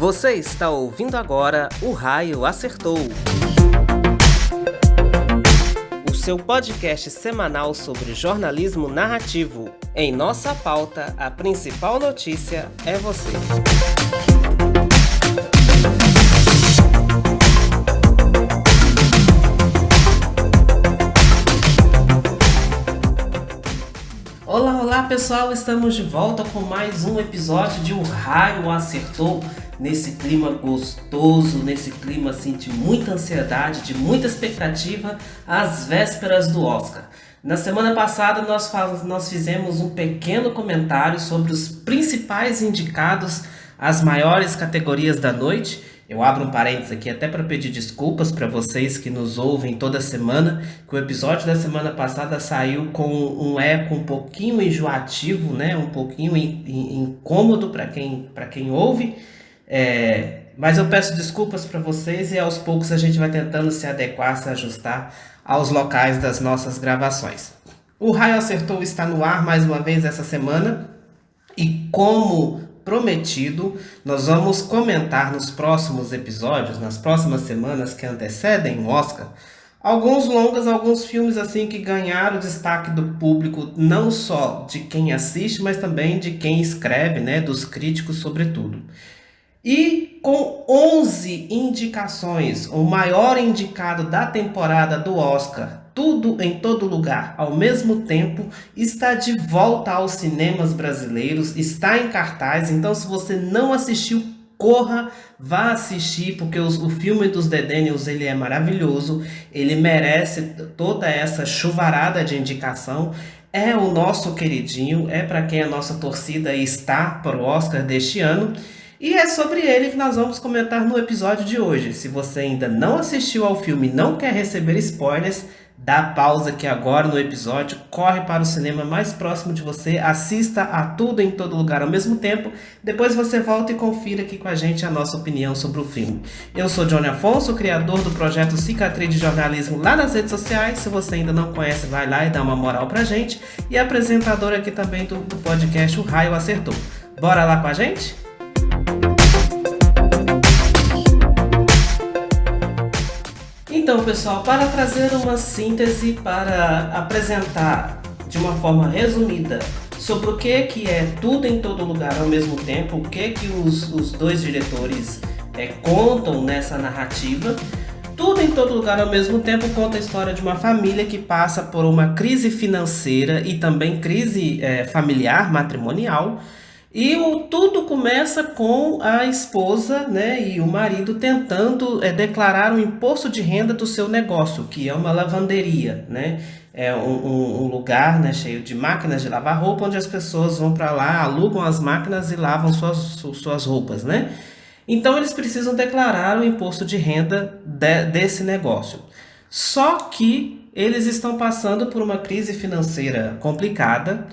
Você está ouvindo agora O Raio Acertou, o seu podcast semanal sobre jornalismo narrativo. Em nossa pauta, a principal notícia é você. Olá pessoal, estamos de volta com mais um episódio de O Raio Acertou, nesse clima gostoso, nesse clima assim, de muita ansiedade, de muita expectativa, às vésperas do Oscar. Na semana passada nós fizemos um pequeno comentário sobre os principais indicados às maiores categorias da noite. Eu abro um parênteses aqui até para pedir desculpas para vocês que nos ouvem toda semana, que o episódio da semana passada saiu com um eco um pouquinho enjoativo, né? Um pouquinho incômodo para quem ouve. Mas eu peço desculpas para vocês e aos poucos a gente vai tentando se adequar, se ajustar aos locais das nossas gravações. O Raio Acertou está no ar mais uma vez essa semana e, como prometido, nós vamos comentar nos próximos episódios, nas próximas semanas que antecedem o Oscar, alguns longas, alguns filmes assim que ganharam destaque do público, não só de quem assiste, mas também de quem escreve, né, dos críticos sobretudo. E com 11 indicações, o maior indicado da temporada do Oscar, Tudo em Todo Lugar ao mesmo tempo, está de volta aos cinemas brasileiros, está em cartaz. Então, se você não assistiu, corra, vá assistir, porque o filme dos The Daniels, ele é maravilhoso, ele merece toda essa chuvarada de indicação. É o nosso queridinho, é para quem a nossa torcida está para o Oscar deste ano. E é sobre ele que nós vamos comentar no episódio de hoje. Se você ainda não assistiu ao filme e não quer receber spoilers, dá pausa aqui agora no episódio, corre para o cinema mais próximo de você, assista a Tudo em Todo Lugar ao mesmo tempo, depois você volta e confira aqui com a gente a nossa opinião sobre o filme. Eu sou Johnny Afonso, criador do projeto Cicatriz de Jornalismo lá nas redes sociais. Se você ainda não conhece, vai lá e dá uma moral pra gente. E apresentador aqui também do podcast O Raio Acertou. Bora lá com a gente? Então, pessoal, para trazer uma síntese, para apresentar de uma forma resumida sobre o que é Tudo em Todo Lugar ao mesmo tempo, o que os dois diretores contam nessa narrativa. Tudo em Todo Lugar ao mesmo tempo conta a história de uma família que passa por uma crise financeira e também crise familiar, matrimonial. E tudo começa com a esposa, né, e o marido tentando declarar o imposto de renda do seu negócio, que é uma lavanderia, né? É um lugar, né, cheio de máquinas de lavar roupa, onde as pessoas vão para lá, alugam as máquinas e lavam suas roupas, né? Então eles precisam declarar o imposto de renda desse negócio. Só que eles estão passando por uma crise financeira complicada.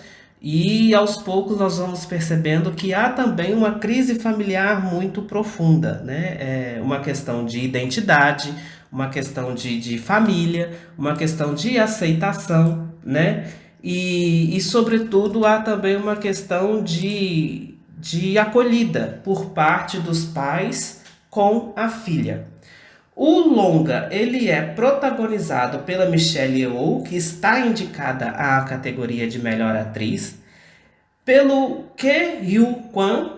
E aos poucos nós vamos percebendo que há também uma crise familiar muito profunda, né? Uma questão de identidade, uma questão de família, uma questão de aceitação, né? E sobretudo há também uma questão de acolhida por parte dos pais com a filha. O longa, ele é protagonizado pela Michelle Yeoh, que está indicada à categoria de melhor atriz, pelo Ke Huy-Quan,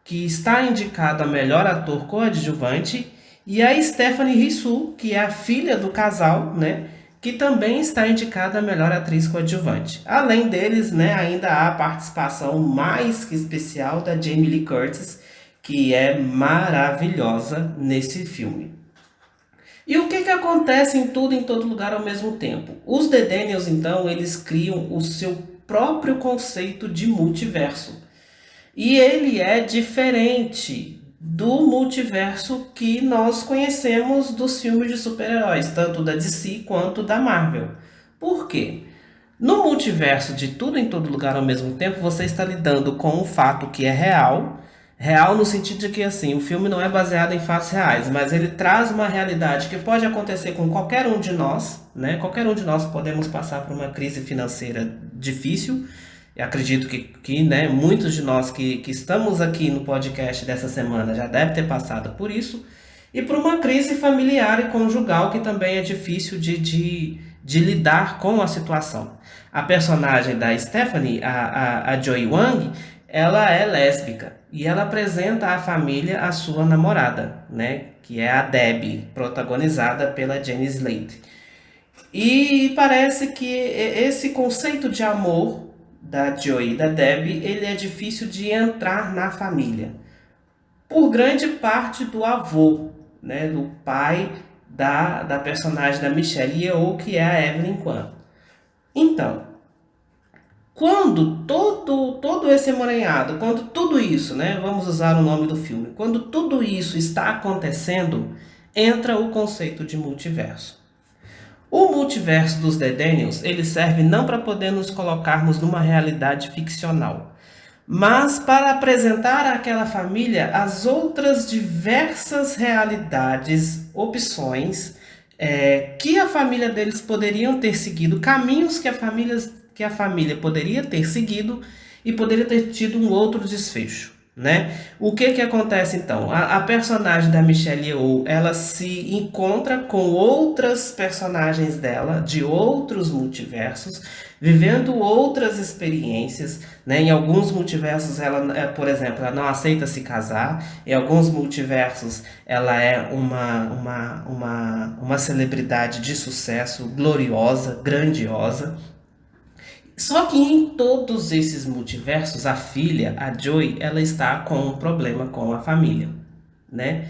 que está indicado a melhor ator coadjuvante, e a Stephanie Hsu, que é a filha do casal, né, que também está indicada a melhor atriz coadjuvante. Além deles, né, ainda há a participação mais que especial da Jamie Lee Curtis, que é maravilhosa nesse filme. E o que acontece em Tudo em Todo Lugar ao mesmo tempo? Os The Daniels, então, eles criam o seu próprio conceito de multiverso. E ele é diferente do multiverso que nós conhecemos dos filmes de super-heróis, tanto da DC quanto da Marvel. Por quê? No multiverso de Tudo em Todo Lugar ao mesmo tempo, você está lidando com um fato que é real. Real no sentido de que assim, o filme não é baseado em fatos reais, mas ele traz uma realidade que pode acontecer com qualquer um de nós, né? Qualquer um de nós podemos passar por uma crise financeira difícil Eu acredito que né, muitos de nós que estamos aqui no podcast dessa semana já devem ter passado por isso, e por uma crise familiar e conjugal que também é difícil de lidar com a situação. A personagem da Stephanie, a Joy Wang, ela é lésbica e ela apresenta à família a sua namorada, né, que é a Debbie, protagonizada pela Jenny Slate. E parece que esse conceito de amor da Joy e da Debbie, ele é difícil de entrar na família, por grande parte do avô, né, do pai da personagem da Michelle Yeoh, que é a Evelyn Kwan. Então, quando todo esse emaranhado, quando tudo isso, né, vamos usar o nome do filme, quando tudo isso está acontecendo, entra o conceito de multiverso. O multiverso dos The Daniels, ele serve não para poder nos colocarmos numa realidade ficcional, mas para apresentar àquela família as outras diversas realidades, opções, que a família deles poderiam ter seguido, caminhos que a família poderia ter seguido e poderia ter tido um outro desfecho, né? O que acontece então? A personagem da Michelle Yeoh, ela se encontra com outras personagens dela, de outros multiversos, vivendo outras experiências, né? Em alguns multiversos ela, por exemplo, ela não aceita se casar, em alguns multiversos ela é uma celebridade de sucesso, gloriosa, grandiosa. Só que em todos esses multiversos, a filha, a Joy, ela está com um problema com a família, né?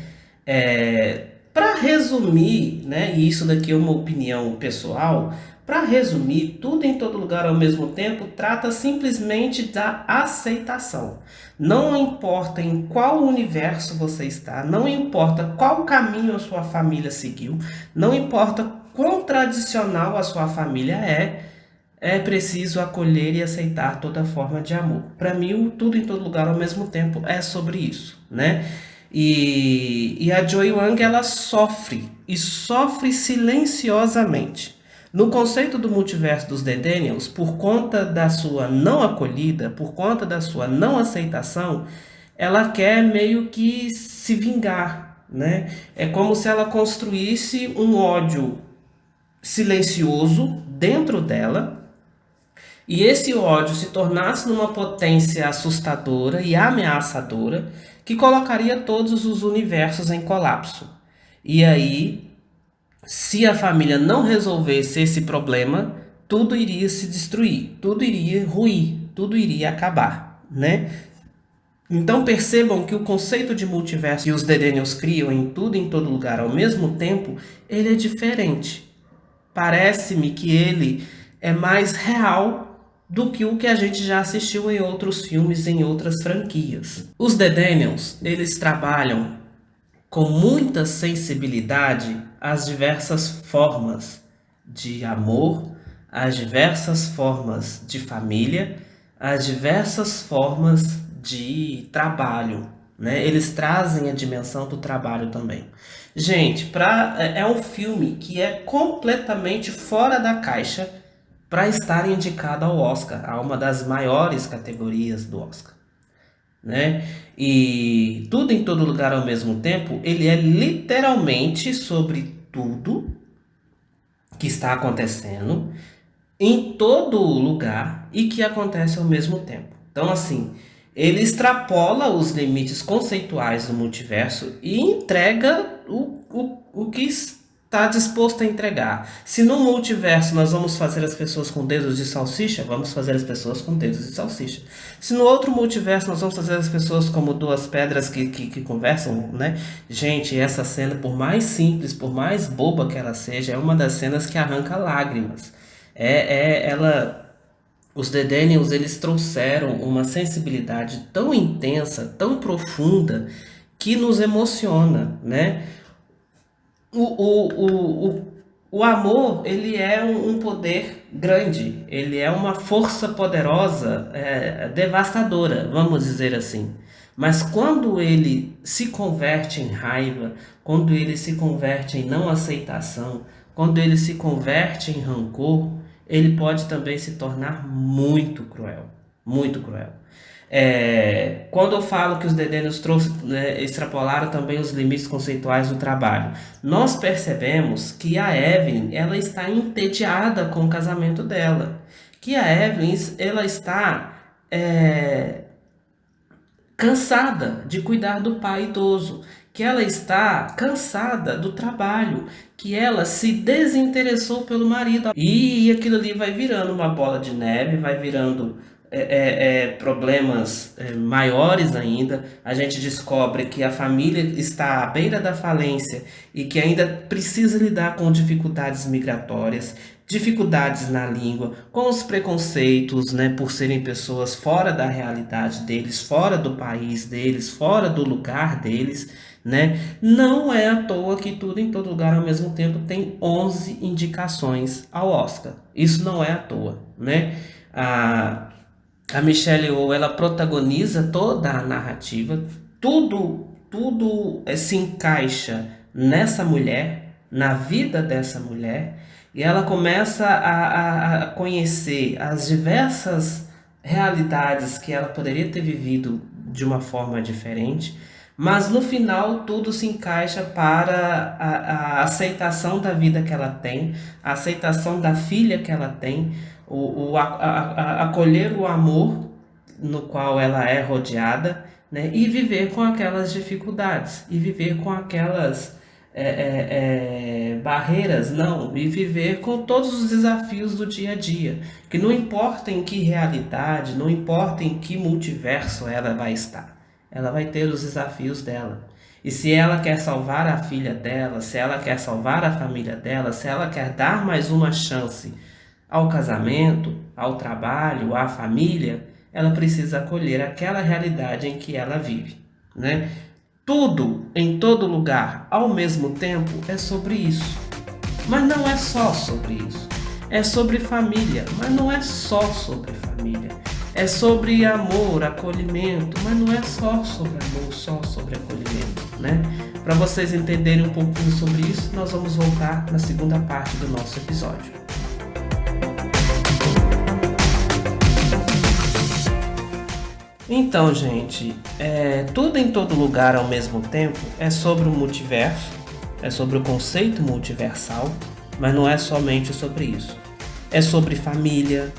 Para resumir, né, e isso daqui é uma opinião pessoal, para resumir, tudo em todo lugar ao mesmo tempo trata simplesmente da aceitação. Não importa em qual universo você está, não importa qual caminho a sua família seguiu, não importa quão tradicional a sua família é preciso acolher e aceitar toda forma de amor. Para mim, o tudo em todo lugar ao mesmo tempo é sobre isso, né? E a Joy Wang, ela sofre, e sofre silenciosamente. No conceito do multiverso dos The Daniels, por conta da sua não acolhida, por conta da sua não aceitação, ela quer meio que se vingar, né? É como se ela construísse um ódio silencioso dentro dela, e esse ódio se tornasse numa potência assustadora e ameaçadora que colocaria todos os universos em colapso. E aí, se a família não resolvesse esse problema, tudo iria se destruir, tudo iria ruir, tudo iria acabar, né? Então percebam que o conceito de multiverso que os The Daniels criam em tudo em todo lugar ao mesmo tempo, ele é diferente. Parece-me que ele é mais real do que o que a gente já assistiu em outros filmes, em outras franquias. Os The Daniels, eles trabalham com muita sensibilidade as diversas formas de amor, as diversas formas de família, as diversas formas de trabalho, né? Eles trazem a dimensão do trabalho também. Gente, é um filme que é completamente fora da caixa para estar indicado ao Oscar, a uma das maiores categorias do Oscar, né? E tudo em todo lugar ao mesmo tempo, ele é literalmente sobre tudo que está acontecendo em todo lugar e que acontece ao mesmo tempo. Então, assim, ele extrapola os limites conceituais do multiverso e entrega o que está disposto a entregar. Se no multiverso nós vamos fazer as pessoas com dedos de salsicha, vamos fazer as pessoas com dedos de salsicha. Se no outro multiverso nós vamos fazer as pessoas como duas pedras que conversam, né? Gente, essa cena, por mais simples, por mais boba que ela seja, é uma das cenas que arranca lágrimas. Os The Daniels, eles trouxeram uma sensibilidade tão intensa, tão profunda, que nos emociona, né? O amor, ele é um poder grande, ele é uma força poderosa, devastadora, vamos dizer assim. Mas quando ele se converte em raiva, quando ele se converte em não aceitação, quando ele se converte em rancor, ele pode também se tornar muito cruel, muito cruel. Quando eu falo que os dedênios extrapolaram também os limites conceituais do trabalho, nós percebemos que a Evelyn ela está entediada com o casamento dela, que a Evelyn ela está cansada de cuidar do pai idoso, que ela está cansada do trabalho, que ela se desinteressou pelo marido. E aquilo ali vai virando uma bola de neve, vai virando problemas maiores ainda. A gente descobre que a família está à beira da falência e que ainda precisa lidar com dificuldades migratórias, dificuldades na língua, com os preconceitos, né, por serem pessoas fora da realidade deles, fora do país deles, fora do lugar deles, né? Não é à toa que Tudo em Todo Lugar ao Mesmo Tempo tem 11 indicações ao Oscar. Isso não é à toa, né? A Michelle Yeoh, ela protagoniza toda a narrativa, tudo se encaixa nessa mulher, na vida dessa mulher, e ela começa a conhecer as diversas realidades que ela poderia ter vivido de uma forma diferente, mas no final tudo se encaixa para a aceitação da vida que ela tem, a aceitação da filha que ela tem, acolher o amor no qual ela é rodeada, né, e viver com aquelas dificuldades, e viver com aquelas barreiras, não, e viver com todos os desafios do dia a dia, que não importa em que realidade, não importa em que multiverso ela vai estar, ela vai ter os desafios dela. E se ela quer salvar a filha dela, se ela quer salvar a família dela, se ela quer dar mais uma chance ao casamento, ao trabalho, à família, ela precisa acolher aquela realidade em que ela vive, né? Tudo, em todo lugar, ao mesmo tempo, é sobre isso. Mas não é só sobre isso. É sobre família, mas não é só sobre família. É sobre amor, acolhimento, mas não é só sobre amor, só sobre acolhimento, né? Para vocês entenderem um pouquinho sobre isso, nós vamos voltar na segunda parte do nosso episódio. Então, gente, Tudo em Todo Lugar ao Mesmo Tempo é sobre o multiverso, é sobre o conceito multiversal, mas não é somente sobre isso. É sobre família,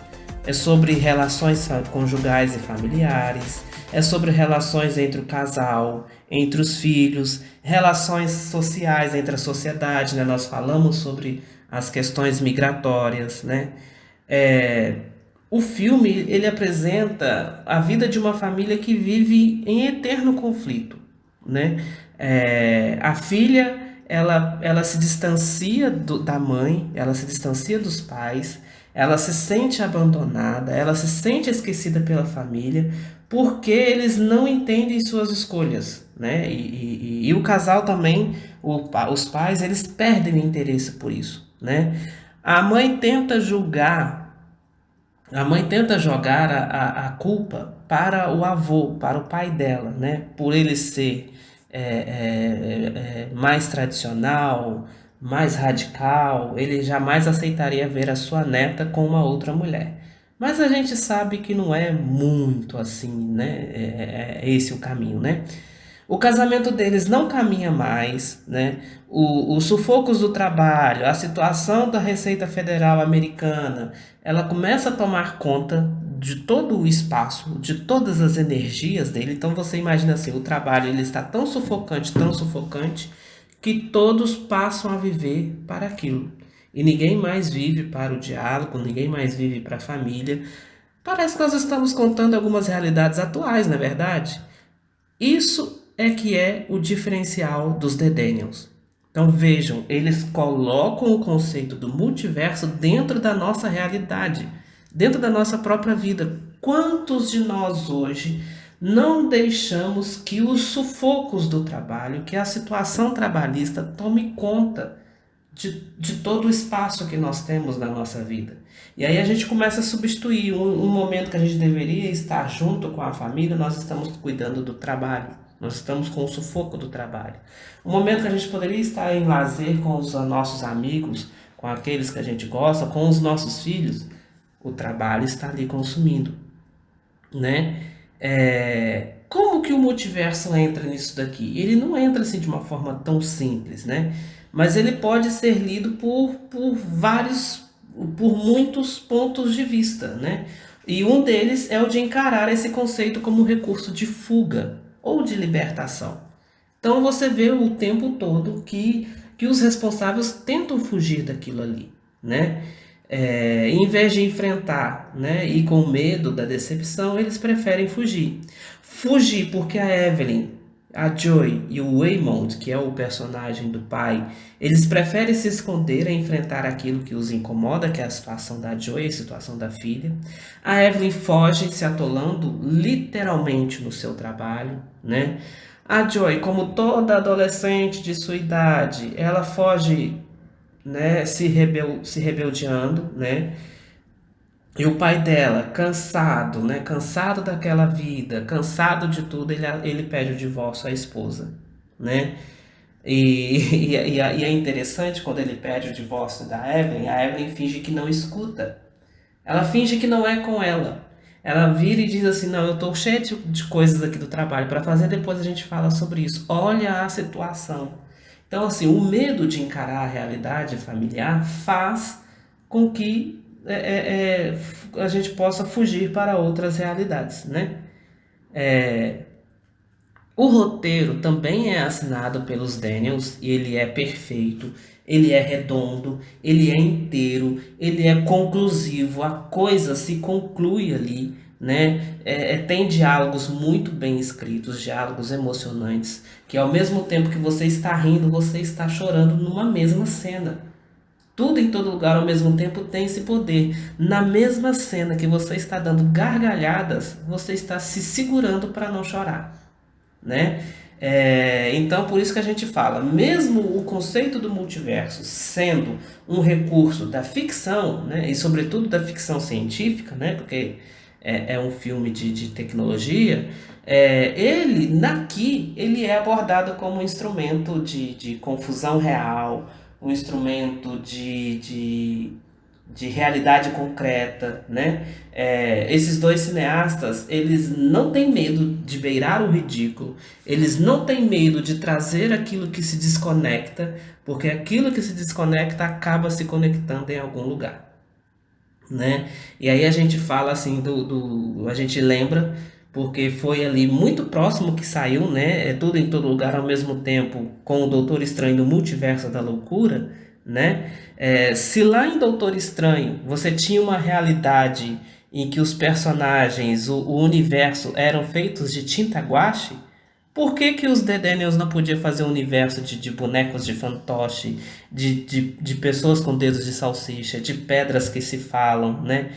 é sobre relações conjugais e familiares, é sobre relações entre o casal, entre os filhos, relações sociais entre a sociedade, né? Nós falamos sobre as questões migratórias, né? O filme ele apresenta a vida de uma família que vive em eterno conflito, né? A filha ela se distancia da mãe, ela se distancia dos pais, ela se sente abandonada, ela se sente esquecida pela família, porque eles não entendem suas escolhas, né? E o casal também, os pais, eles perdem o interesse por isso, né? A mãe tenta julgar A mãe tenta jogar a culpa para o avô, para o pai dela, né? Por ele ser mais tradicional, mais radical, ele jamais aceitaria ver a sua neta com uma outra mulher. Mas a gente sabe que não é muito assim, né? É esse o caminho, né? O casamento deles não caminha mais, né? Os sufocos do trabalho, a situação da Receita Federal americana, ela começa a tomar conta de todo o espaço, de todas as energias dele. Então você imagina assim, o trabalho ele está tão sufocante, que todos passam a viver para aquilo. E ninguém mais vive para o diálogo, ninguém mais vive para a família. Parece que nós estamos contando algumas realidades atuais, não é verdade? Isso é que é o diferencial dos The Daniels. Então vejam, eles colocam o conceito do multiverso dentro da nossa realidade, dentro da nossa própria vida. Quantos de nós hoje não deixamos que os sufocos do trabalho, que a situação trabalhista tome conta de todo o espaço que nós temos na nossa vida? E aí a gente começa a substituir um momento que a gente deveria estar junto com a família, nós estamos cuidando do trabalho. Nós estamos com o sufoco do trabalho. Um momento que a gente poderia estar em lazer com os nossos amigos, com aqueles que a gente gosta, com os nossos filhos, o trabalho está ali consumindo. né? Como que o multiverso entra nisso daqui? Ele não entra assim de uma forma tão simples, né? Mas ele pode ser lido por muitos pontos de vista, né? E um deles é o de encarar esse conceito como um recurso de fuga ou de libertação. Então você vê o tempo todo que os responsáveis tentam fugir daquilo ali, né? Em vez de enfrentar, né, e com medo da decepção, eles preferem fugir. Fugir porque a Evelyn, a Joy e o Waymond, que é o personagem do pai, eles preferem se esconder a enfrentar aquilo que os incomoda, que é a situação da Joy, a situação da filha. A Evelyn foge, se atolando literalmente no seu trabalho, né? A Joy, como toda adolescente de sua idade, ela foge, né, se rebeldeando, né? E o pai dela, cansado, né, cansado daquela vida, cansado de tudo, ele pede o divórcio à esposa, né? E é interessante quando ele pede o divórcio da Evelyn, a Evelyn finge que não escuta. Ela finge que não é com ela. Ela vira e diz assim: não, eu estou cheia de coisas aqui do trabalho para fazer, depois a gente fala sobre isso. Olha a situação. Então, assim, o medo de encarar a realidade familiar faz com que a gente possa fugir para outras realidades, né? O roteiro também é assinado pelos Daniels e ele é perfeito, ele é redondo, ele é inteiro, ele é conclusivo, a coisa se conclui ali, né? Tem diálogos muito bem escritos, diálogos emocionantes, que ao mesmo tempo que você está rindo, você está chorando numa mesma cena. Tudo em todo lugar ao mesmo tempo tem esse poder. Na mesma cena que você está dando gargalhadas, você está se segurando para não chorar, né? Então, por isso que a gente fala, mesmo o conceito do multiverso sendo um recurso da ficção, né, e sobretudo da ficção científica, né, porque é um filme de tecnologia, ele é abordado como um instrumento de confusão real, um instrumento de realidade concreta, né? Esses dois cineastas, eles não têm medo de beirar o ridículo, eles não têm medo de trazer aquilo que se desconecta, porque aquilo que se desconecta acaba se conectando em algum lugar, né? E aí a gente fala assim a gente lembra porque foi ali muito próximo que saiu, né? É tudo em todo lugar ao mesmo tempo com o Doutor Estranho no Multiverso da Loucura, né? Se lá em Doutor Estranho você tinha uma realidade em que os personagens, o universo eram feitos de tinta guache, por que que os The Daniels não podiam fazer um universo de bonecos de fantoche, de pessoas com dedos de salsicha, de pedras que se falam, né?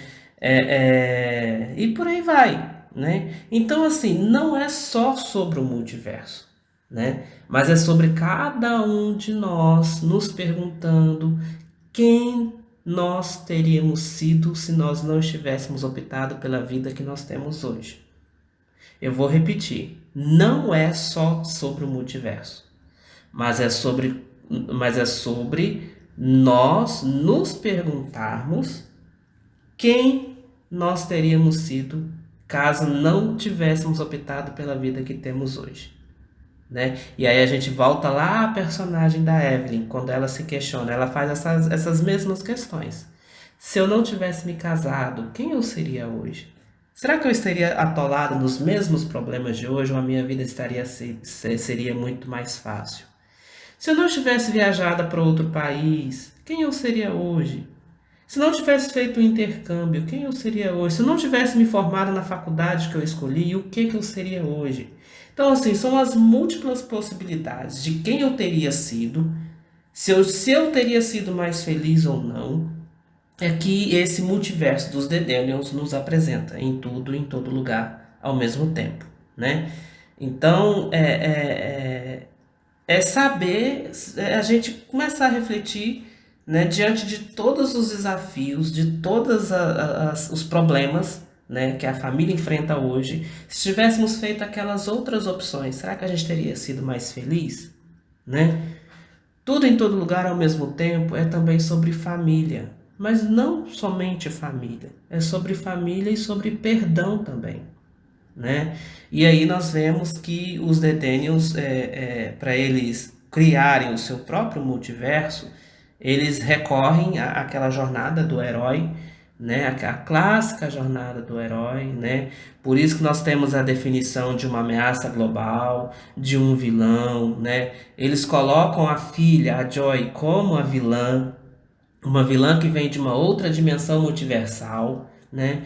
E por aí vai, né? Então, assim, não é só sobre o multiverso, né? Mas é sobre cada um de nós nos perguntando quem nós teríamos sido se nós não estivéssemos optado pela vida que nós temos hoje. Eu vou repetir, não é só sobre o multiverso, mas é sobre nós nos perguntarmos quem nós teríamos sido caso não tivéssemos optado pela vida que temos hoje, né? E aí a gente volta lá à personagem da Evelyn, quando ela se questiona, ela faz essas mesmas questões. Se eu não tivesse me casado, quem eu seria hoje? Será que eu estaria atolado nos mesmos problemas de hoje ou a minha vida seria muito mais fácil? Se eu não tivesse viajado para outro país, quem eu seria hoje? Se não tivesse feito o intercâmbio, quem eu seria hoje? Se eu não tivesse me formado na faculdade que eu escolhi, o que eu seria hoje? Então, assim, são as múltiplas possibilidades de quem eu teria sido, se eu teria sido mais feliz ou não, é que esse multiverso dos The Daniels nos apresenta em tudo, em todo lugar, ao mesmo tempo, né? Então, saber, a gente começar a refletir, né, diante de todos os desafios, de todos os problemas, né, que a família enfrenta hoje. Se tivéssemos feito aquelas outras opções, será que a gente teria sido mais feliz? Né? Tudo em todo lugar ao mesmo tempo é também sobre família, mas não somente família, é sobre família e sobre perdão também. né? E aí nós vemos que os Dedenials, para eles criarem o seu próprio multiverso, eles recorrem àquela jornada do herói, né? A clássica jornada do herói, né? Por isso que nós temos a definição de uma ameaça global, de um vilão, né? Eles colocam a filha, a Joy, como a vilã, uma vilã que vem de uma outra dimensão multiversal, né?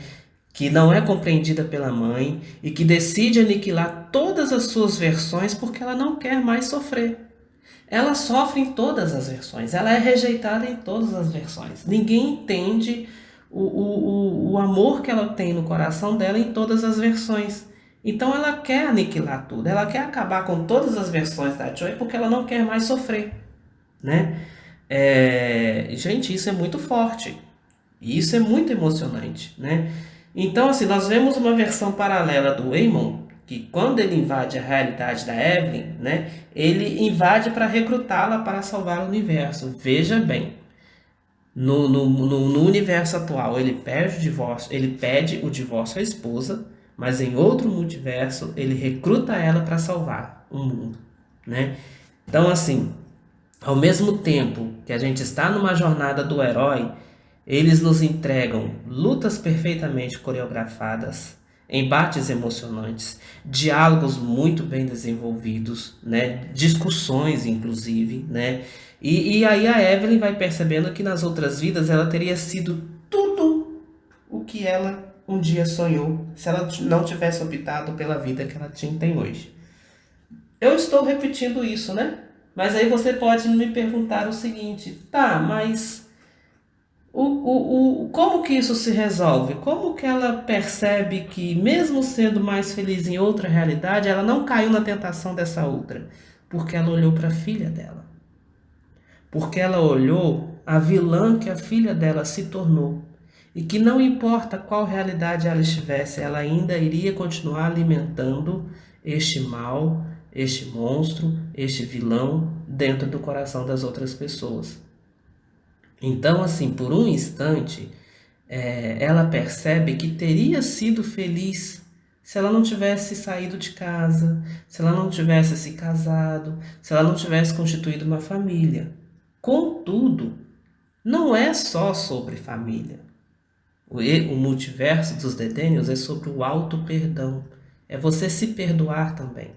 Que não é compreendida pela mãe e que decide aniquilar todas as suas versões porque ela não quer mais sofrer. Ela sofre em todas as versões, ela é rejeitada em todas as versões. Ninguém entende o amor que ela tem no coração dela em todas as versões. Então ela quer aniquilar tudo, ela quer acabar com todas as versões da Joy porque ela não quer mais sofrer, né? Gente, isso é muito forte. E isso é muito emocionante, né? Então, assim, nós vemos uma versão paralela do Waymond, que quando ele invade a realidade da Evelyn, né, ele invade para recrutá-la para salvar o universo. Veja bem, no universo atual, ele pede o divórcio à esposa, mas em outro multiverso, ele recruta ela para salvar o mundo, né? Então, assim, ao mesmo tempo que a gente está numa jornada do herói, eles nos entregam lutas perfeitamente coreografadas, embates emocionantes, diálogos muito bem desenvolvidos, né? Discussões, inclusive, né? E aí a Evelyn vai percebendo que nas outras vidas ela teria sido tudo o que ela um dia sonhou, se ela não tivesse optado pela vida que ela tem hoje. Eu estou repetindo isso, né? Mas aí você pode me perguntar o seguinte, tá, mas como que isso se resolve? Como que ela percebe que, mesmo sendo mais feliz em outra realidade, ela não caiu na tentação dessa outra? Porque ela olhou para a filha dela. Porque ela olhou a vilã que a filha dela se tornou. E que não importa qual realidade ela estivesse, ela ainda iria continuar alimentando este mal, este monstro, este vilão dentro do coração das outras pessoas. Então, assim, por um instante, ela percebe que teria sido feliz se ela não tivesse saído de casa, se ela não tivesse se casado, se ela não tivesse constituído uma família. Contudo, não é só sobre família. O multiverso dos Dedenials é sobre o auto-perdão. É você se perdoar também.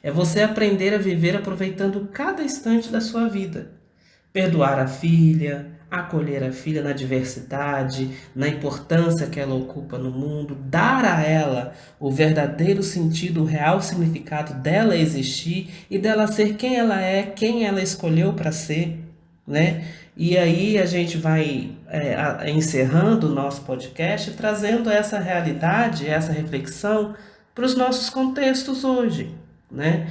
É você aprender a viver aproveitando cada instante da sua vida. Perdoar a filha, acolher a filha na diversidade, na importância que ela ocupa no mundo, dar a ela o verdadeiro sentido, o real significado dela existir e dela ser quem ela é, quem ela escolheu para ser, né? E aí a gente vai encerrando o nosso podcast, trazendo essa realidade, essa reflexão para os nossos contextos hoje, né?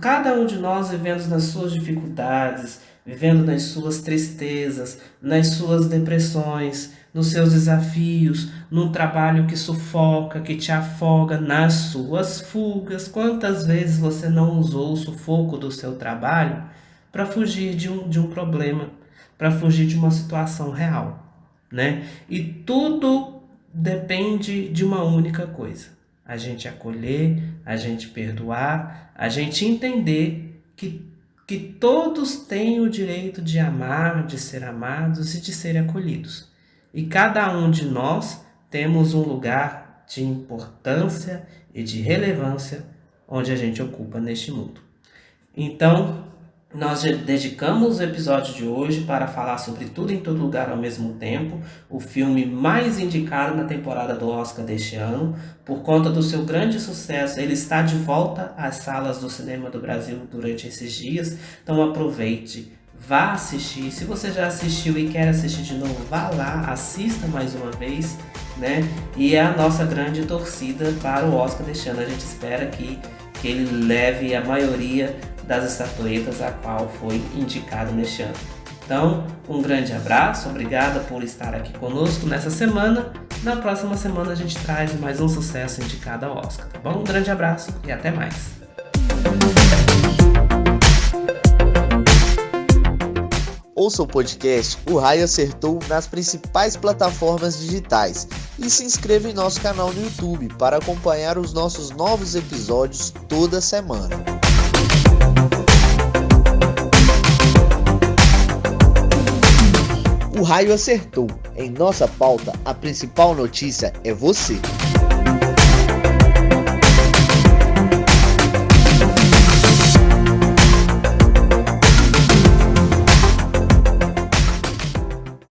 Cada um de nós vivendo nas suas dificuldades, vivendo nas suas tristezas, nas suas depressões, nos seus desafios, num trabalho que sufoca, que te afoga, nas suas fugas. Quantas vezes você não usou o sufoco do seu trabalho para fugir de um problema, para fugir de uma situação real, né? E tudo depende de uma única coisa: a gente acolher, a gente perdoar, a gente entender que todos têm o direito de amar, de ser amados e de serem acolhidos. E cada um de nós temos um lugar de importância e de relevância onde a gente ocupa neste mundo. Então, nós dedicamos o episódio de hoje para falar sobre Tudo em Todo Lugar ao Mesmo Tempo, o filme mais indicado na temporada do Oscar deste ano. Por conta do seu grande sucesso, ele está de volta às salas do cinema do Brasil durante esses dias. Então aproveite, vá assistir. Se você já assistiu e quer assistir de novo, vá lá, assista mais uma vez, né? E é a nossa grande torcida para o Oscar deste ano. A gente espera que ele leve a maioria das estatuetas a qual foi indicado neste ano. Então, um grande abraço, obrigada por estar aqui conosco nessa semana. Na próxima semana a gente traz mais um sucesso indicado ao Oscar, tá bom? Um grande abraço e até mais. Ouça o podcast O Raio Acertou nas principais plataformas digitais e se inscreva em nosso canal no YouTube para acompanhar os nossos novos episódios toda semana. O Raio Acertou. Em nossa pauta, a principal notícia é você.